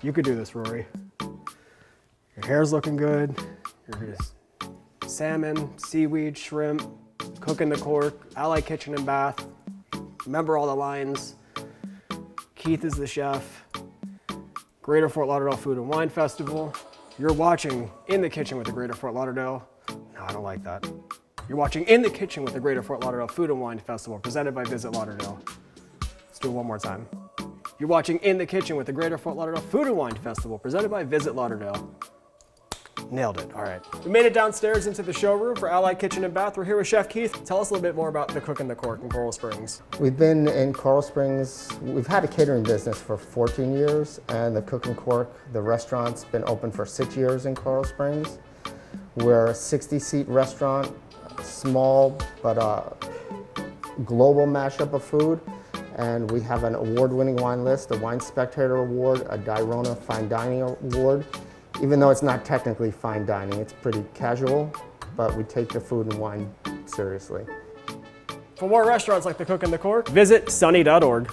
You could do this, Rory. Your hair's looking good. You're just salmon, seaweed, shrimp, Cooking the Cork, Ally Kitchen and Bath. Remember all the lines. Keith is the chef. Greater Fort Lauderdale Food and Wine Festival. You're watching In the Kitchen with the Greater Fort Lauderdale. No, I don't like that. You're watching In the Kitchen with the Greater Fort Lauderdale Food and Wine Festival, presented by Visit Lauderdale. Let's do it one more time. You're watching In the Kitchen with the Greater Fort Lauderdale Food and Wine Festival, presented by Visit Lauderdale. Nailed it, all right. We made it downstairs into the showroom for Ally Kitchen and Bath. We're here with Chef Keith. Tell us a little bit more about the Cooking the Cork in Coral Springs. We've been in Coral Springs, we've had a catering business for 14 years, and the Cook and Cork, the restaurant's been open for 6 years in Coral Springs. We're a 60-seat restaurant, small but global mashup of food, and we have an award-winning wine list, a Wine Spectator Award, a Dirona Fine Dining Award. Even though it's not technically fine dining, it's pretty casual, but we take the food and wine seriously. For more restaurants like the Cook and the Cork, visit sunny.org.